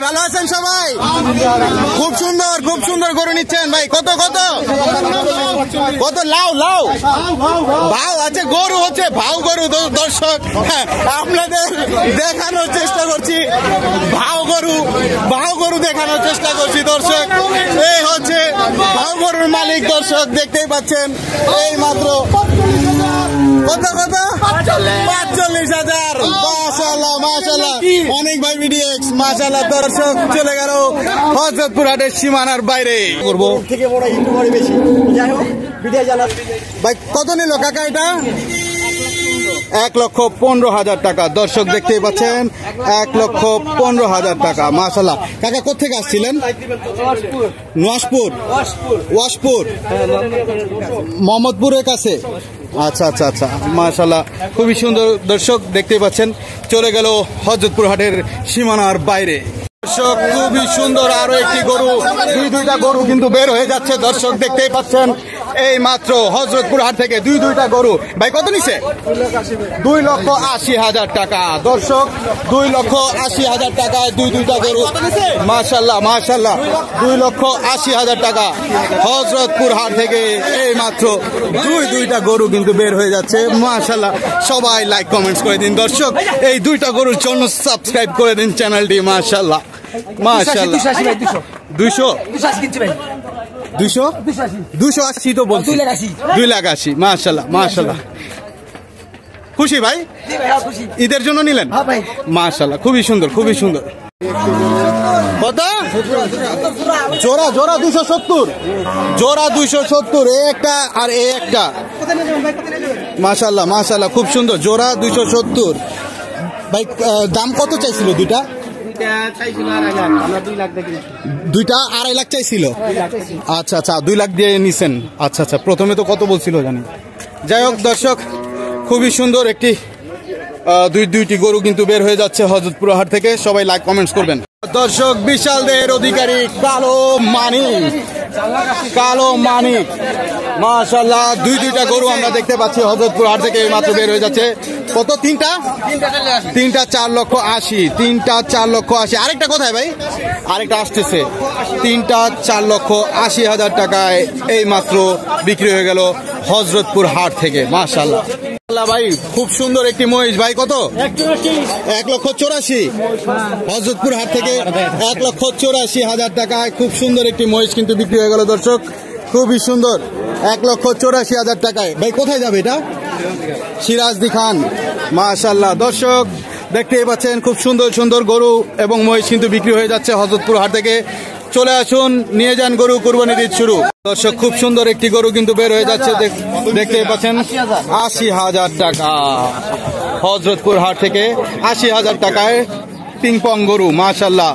ভালো আছেন সবাই? খুব সুন্দর গরু নিচ্ছেন ভাই। কত কত কত? লাউ লাউ ভাও আছে, গরু হচ্ছে ভাও গরু। দর্শক আপনাদের দেখানোর চেষ্টা করছি, ভাও গরু দেখানোর চেষ্টা করছি দর্শক। এই হচ্ছে ভাও গরুর মালিক দর্শক, দেখতেই পাচ্ছেন। এই মাত্র কত কত? 45,000। মাশাআল্লাহ মাশাআল্লাহ, অনেক ভাই ভিডিওক্স মাশাআল্লাহ। দর্শক চলে গেল হযরতপুর হাটের সীমানার বাইরে। করবো থেকে বড় ইউটিউবার বেশি। যাই হোক ভিডিও জ্বালা ভাই। কত নিল কাকা এটা? 1,15,000 টাকা। দর্শক দেখতেই পাচ্ছেন 1,15,000 টাকা। মাশাআল্লাহ। কাকা কোথেকে আসছিলেন? ওয়াশপুর মোহাম্মদপুরের কাছে। আচ্ছা আচ্ছা আচ্ছা, মাশাআল্লাহ খুবই সুন্দর। দর্শক দেখতেই পাচ্ছেন চলে গেল হযরতপুর হাটের সীমানার বাইরে। দর্শক খুবই সুন্দর আরো একটি গরু, দুইটা গরু কিন্তু বের হয়ে যাচ্ছে। দর্শক দেখতেই পাচ্ছেন এই মাত্র হযরতপুর হাট থেকে দুইটা গরু। ভাই কত নিছে? 2,80,000 টাকা। দর্শক 2,80,000 টাকায় দুইটা গরু। মাশাআল্লাহ মাশাআল্লাহ, 2,80,000 টাকা হযরতপুর হাট থেকে এই মাত্র দুইটা গরু কিন্তু বের হয়ে যাচ্ছে। মাশাআল্লাহ, সবাই লাইক কমেন্টস করে দিন দর্শক। এই দুইটা গরুর জন্য সাবস্ক্রাইব করে দিন চ্যানেলটি। মাশাআল্লাহ মাশাআল্লাহ। 280 তো বলছি, 2,80,000। মাশাআল্লাহ মাশাআল্লাহ। খুশি ভাই? ঈদের জন্য নিলেন? মাশাআল্লাহ, খুবই সুন্দর। কত? জোড়া 270। জোড়া 270, এ একটা আর এ একটা। মাশাআল্লাহ মাশাআল্লাহ, খুব সুন্দর। জোড়া 270। ভাই দাম কত চাইছিল দুইটা? দুইটা 2.5 লাখ চাইছিল। আচ্ছা আচ্ছা, 2 লাখ দিয়ে নিছেন। আচ্ছা আচ্ছা, প্রথমে তো কত বলছিল জানি। যাই হোক দর্শক, খুবই সুন্দর একটি দুইটি গরু কিন্তু বের হয়ে যাচ্ছে হযরতপুর হাট থেকে। সবাই লাইক কমেন্টস করবেন দর্শক। বিশাল দেহের অধিকারী কালো মানিক মাশাআল্লাহ, দুইটা গরু আমরা দেখতে পাচ্ছি হযরতপুর হাট থেকে মাত্র বের হয়ে যাচ্ছে। কত? তিনটা 4,80,000। তিনটা 4,80,000। আরেকটা কোথায় ভাই? আরেকটা আসতেছে। তিনটা 4,80,000 টাকায় এই মাত্র বিক্রি হয়ে গেল হযরতপুর হাট থেকে। মাশাআল্লাহ ভাই, খুব সুন্দর একটি মহিষ। ভাই কত? 1,84,000। হযরতপুর হাট থেকে 1,84,000 টাকায় খুব সুন্দর একটি মহিষ কিন্তু বিক্রি হয়ে গেল দর্শক। খুবই সুন্দর, 1,84,000 টাকায়। ভাই কোথায় যাবে এটা? সিরাজদি খান। মাশাআল্লাহ দর্শক দেখতেই পাচ্ছেন খুব সুন্দর গরু এবং মহিষ কিন্তু বিক্রি হয়ে যাচ্ছে হযরতপুর হাট থেকে। চলে আসুন, নিয়ে যান গরু, কুরবানির ঈদ শুরু। দর্শক খুব সুন্দর একটি গরু কিন্তু বের হয়ে যাচ্ছে, দেখতে পাচ্ছেন 80,000 টাকা। হযরতপুর হাট থেকে 80,000 টাকায় পিংপং গরু। মাশাআল্লাহ,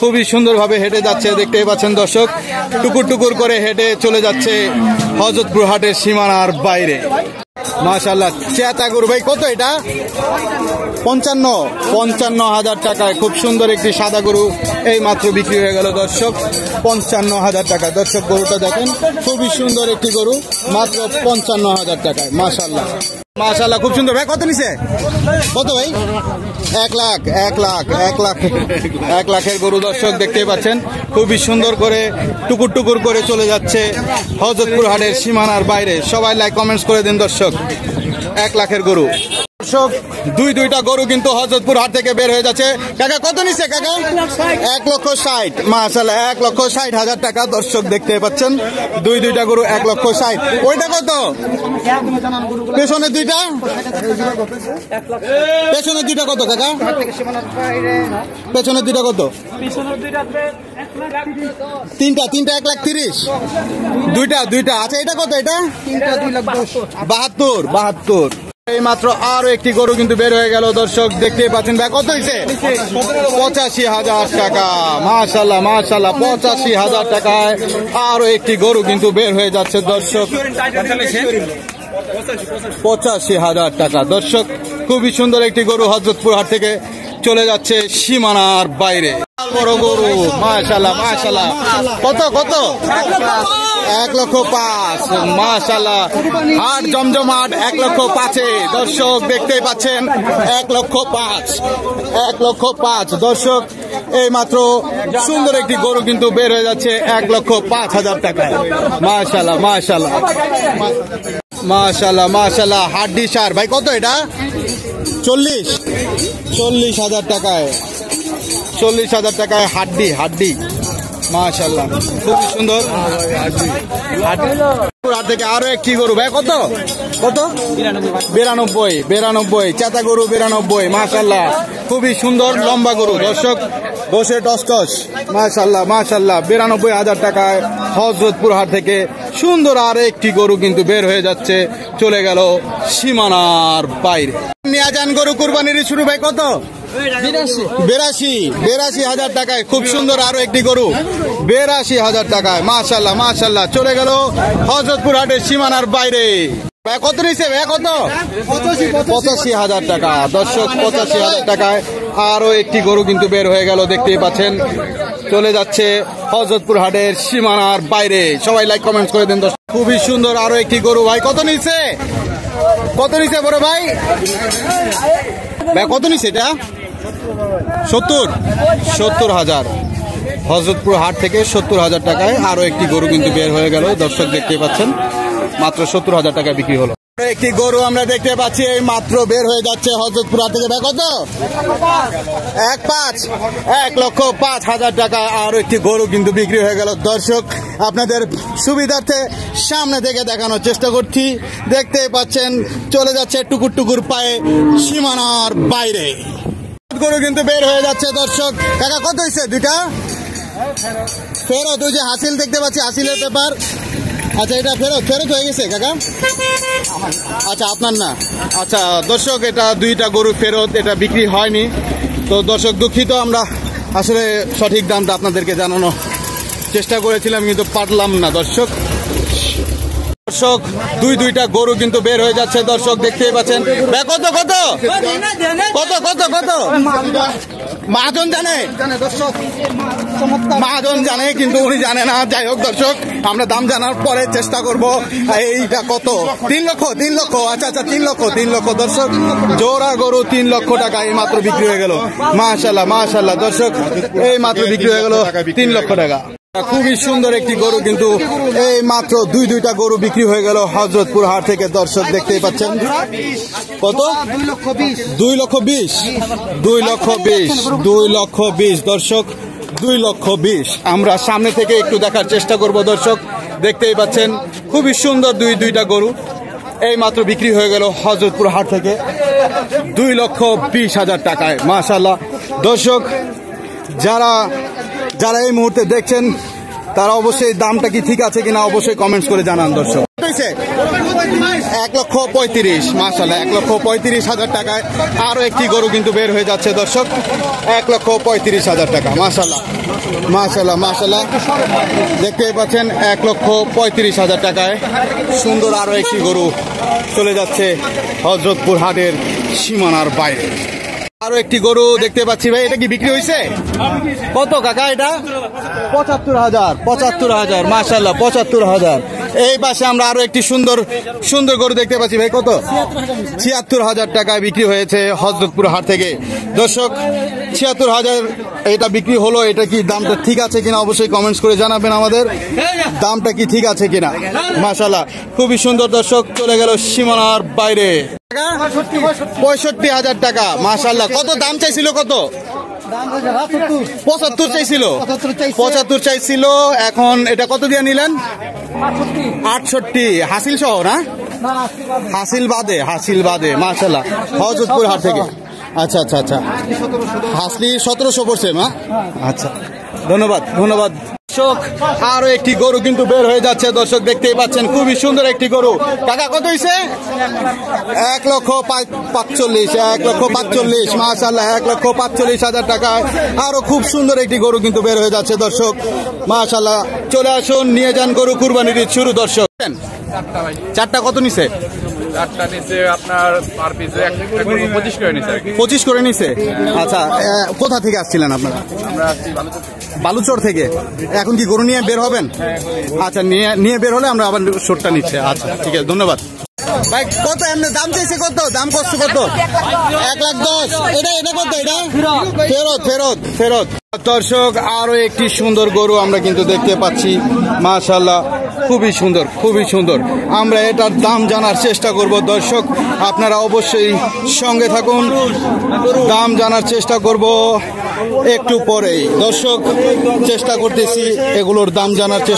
খুবই সুন্দরভাবে হেঁটে যাচ্ছে, দেখতেই পাচ্ছেন দর্শক। টুকুর করে হেঁটে চলে যাচ্ছে হযরতপুর হাটের সীমানার বাইরে। মাশাআল্লাহ, চেতা গরু। ভাই কত এটা? 55,000 টাকায় খুব সুন্দর একটি সাদা গরু এই মাত্র বিক্রি হয়ে গেল দর্শক। 55,000 টাকা। দর্শক গরুটা দেখেন, খুবই সুন্দর একটি গরু, মাত্র 55,000 টাকায়। মাশাআল্লাহ মাশাআল্লাহ, খুব সুন্দর। ভাই কত নিছে? কত ভাই? 1 লাখের গরু দর্শক দেখতেই পাচ্ছেন। খুবই সুন্দর করে টুকুর করে চলে যাচ্ছে হযরতপুর হাটের সীমানার বাইরে। সবাই লাইক কমেন্টস করে দিন দর্শক। 1 লাখের গরু দর্শক, দুইটা গরু কিন্তু হযরতপুর হাট থেকে বের হয়ে যাচ্ছে। কাকা কত নিছে কাকা? 1,60,000। মাশাআল্লাহ, 1,60,000 টাকা। দর্শক দেখতে পাচ্ছেন দুইটা গরু 1,60,000। ওইটা কত? পেছনের দুইটা কত কাকা? পেছনের দুইটা কত? তিনটা 1,30,000। দুইটা। আচ্ছা এটা কত? এটা 72। এই মাত্র আরো একটি গরু কিন্তু বের হয়ে গেল দর্শক, দেখতেই পাচ্ছেন। ভাই কত হয়েছে? 85,000 টাকা। মাশাআল্লাহ মাশাআল্লাহ, 85,000 টাকায় আরো একটি গরু কিন্তু বের হয়ে যাচ্ছে দর্শক। 85,000 টাকা। দর্শক খুবই সুন্দর একটি গরু হযরতপুর হাট থেকে চলে যাচ্ছে সীমানার বাইরে। বড় গরু মাশাআল্লাহ মাশাআল্লাহ। কত কত? 1,05,000 মাশাআল্লাহ। হাট জমজমাট 1,05,000 দর্শক দেখতেই পাচ্ছেন 1,05,000 1,05,000 দর্শক এই মাত্র সুন্দর একটি গরু কিন্তু বের হয়ে যাচ্ছে 1,05,000 টাকায়। মাশাআল্লাহ মাশাআল্লাহ মাশাআল্লাহ মাশাআল্লাহ। হাড্ডি সার ভাই কত এটা? 40,000 টাকায় 40,000 টাকায় হাড্ডি হাড্ডি মাশাআল্লাহ খুবই সুন্দর। হাট থেকে আরো একটি গরু ভাই কত কত? 92 চেতা গরু 92 মাশাআল্লাহ খুবই সুন্দর লম্বা গরু দর্শক বসে টসটস মাশাআল্লাহ মাশাআল্লাহ। 92,000 টাকায় হযরতপুর হাট থেকে সুন্দর আর একটি গরু কিন্তু বের হয়ে যাচ্ছে, চলে গেল সীমানার বাইরে। নিয়ে যান গরু কুরবানির শুরু ভাই কত? 82,000 টাকায় খুব সুন্দর আরো একটি গরু 82,000 টাকায় মাশাআল্লাহ মাশাআল্লাহ চলে গেল হযরতপুর হাটের সীমানার বাইরে। ভাই কত নিছে ভাই কত? 85,000 টাকা দর্শক 85,000 টাকায় আরো একটি গরু কিন্তু বের হয়ে গেল, দেখতেই পাচ্ছেন চলে যাচ্ছে হযরতপুর হাটের সীমানার বাইরে। সবাই লাইক কমেন্টস করে দেন দর্শক। খুবই সুন্দর আরো একটি গরু ভাই কত নিছে? কত নিছে বড় ভাই? ভাই কত নিছে এটা? 70,000 হযরতপুর হাট থেকে 70,000 টাকায় আরো একটি গরু কিন্তু বের হয়ে গেল দর্শক দেখতে পাচ্ছেন, মাত্র 70,000 টাকায় বিক্রি হলো। একটি গরু আমরা দেখতে পাচ্ছি এই মাত্র বের হয়ে যাচ্ছে হযরতপুর হাট থেকে। ভাই কত? 1,05,000 টাকা আরো একটি গরু কিন্তু বিক্রি হয়ে গেল দর্শক। আপনাদের সুবিধার্থে সামনে থেকে দেখানোর চেষ্টা করছি, দেখতেই পাচ্ছেন চলে যাচ্ছে টুকুর টুকুর পায়ে সীমানার বাইরে গরু কিন্তু বের হয়ে যাচ্ছে দর্শক। কাকা কত হয়েছে? দুইটা ফেরত। ওই যে হাসিল দেখতে পাচ্ছি, হাসিলের পেপার। আচ্ছা এটা ফেরত হয়ে গেছে কাকা? আচ্ছা আপনার না। আচ্ছা দর্শক এটা দুইটা গরু ফেরত, এটা বিক্রি হয়নি তো দর্শক দুঃখিত। আমরা আসলে সঠিক দামটা আপনাদেরকে জানানোর চেষ্টা করেছিলাম কিন্তু পারলাম না দর্শক। দর্শক দুইটা গরু কিন্তু বের হয়ে যাচ্ছে দর্শক দেখতেই পাচ্ছেন। কত কত কত কত কত? মহাজন জানে, মহাজন জানে কিন্তু উনি জানে না। যাই হোক দর্শক আমরা দাম জানার পরে চেষ্টা করব। এইটা কত? 3 লক্ষ। আচ্ছা আচ্ছা 3 লক্ষ দর্শক জোড়া গরু 3 লক্ষ টাকা এই মাত্র বিক্রি হয়ে গেল। মাশাআল্লাহ মাশাআল্লাহ দর্শক এই মাত্র বিক্রি হয়ে গেল 3 লক্ষ টাকা। খুবই সুন্দর একটি গরু কিন্তু এই মাত্র দুইটা গরু বিক্রি হয়ে গেল হযরতপুর হাট থেকে দর্শক দেখতেই পাচ্ছেন। কত? 2,20,000 দর্শক 2,20,000। আমরা সামনে থেকে একটু দেখার চেষ্টা করব দর্শক দেখতেই পাচ্ছেন খুবই সুন্দর দুইটা গরু এই মাত্র বিক্রি হয়ে গেল হযরতপুর হাট থেকে 2,20,000 টাকায় মাশাআল্লাহ। দর্শক যারা এই মুহূর্তে দেখছেন তারা অবশ্যই দামটা কি ঠিক আছে কিনা অবশ্যই কমেন্টস করে জানান দর্শক। 1,35,000 মাশাআল্লাহ 1,35,000 টাকায় আরো একটি গরু কিন্তু বের হয়ে যাচ্ছে দর্শক 1,35,000 টাকা মাশাআল্লাহ মাশাআল্লাহ মাশাআল্লাহ দেখতেই পাচ্ছেন 1,35,000 টাকায় সুন্দর আরো একটি গরু চলে যাচ্ছে হযরতপুর হাটের সীমানার বাইরে। আরো একটি গরু দেখতে পাচ্ছি ভাই, এটা কি বিক্রি হয়েছে? কত কাকা এটা? 75,000 মাশাআল্লাহ 75,000। এই পাশে আমরা আরো একটি সুন্দর গরু দেখতে পাচ্ছি ভাই, কত? 76,000 টাকায় বিক্রি হয়েছে হযরতপুর হাট থেকে দর্শক। 76,000 এটা বিক্রি হলো, এটা কি দামটা ঠিক আছে কিনা অবশ্যই কমেন্টস করে জানাবেন আমাদের, দামটা কি ঠিক আছে কিনা। মাশাআল্লাহ খুবই সুন্দর দর্শক চলে গেল সীমানার বাইরে। 65,000 টাকা মাশাআল্লাহ। কত দাম চাইছিল? কত? 75 চাইছিল। 75 চাইছিল, এখন এটা কত দিয়ে নিলেন? 68 হাসিল সহ না? হাসিল বাদে মাশাআল্লাহ হযরতপুর হাট থেকে। আচ্ছা আচ্ছা আচ্ছা হাসলি 1700 পড়ছে মা। আচ্ছা ধন্যবাদ। দর্শক আরো একটি গরু কিন্তু বের হয়ে যাচ্ছে দর্শক দেখতেই পাচ্ছেন খুবই সুন্দর একটি গরু। টাকা কত হয়েছে? 1,45,000 মাশাআল্লাহ 1,45,000 টাকায় আরো খুব সুন্দর একটি গরু কিন্তু বের হয়ে যাচ্ছে দর্শক মাশাআল্লাহ। চলে আসুন নিয়ে যান গরু কুরবানির শুরু দর্শক। 4টা কত নিছে? 8টা নিচে আপনার পার পিসে 25 করে নিছে আর কি। 25 করে নিছে। আচ্ছা, কোথা থেকে আসছিলেন আপনারা? আমরা আসছি বালুচর থেকে। এখন কি গরু নিয়ে বের হবেন? আচ্ছা, নিয়ে বের হলে আমরা আবার শোটটা নিচ্ছে। আচ্ছা ঠিক আছে, ধন্যবাদ ভাই। কত এমনি দাম চাইছে? কত দাম করছে? কত? 1,10,000। এটা কত? এটা ফেরত। দর্শক, আরো একটি সুন্দর গরু আমরা কিন্তু দেখতে পাচ্ছি। মাশাআল্লাহ, খুবই সুন্দর। আমরা এটার দাম জানার চেষ্টা করব। দর্শক, আপনারা অবশ্যই সঙ্গে থাকুন, দাম জানার চেষ্টা করব একটু পরেই। দর্শক, চেষ্টা করতেছি এগুলোর দাম জানার চেষ্টা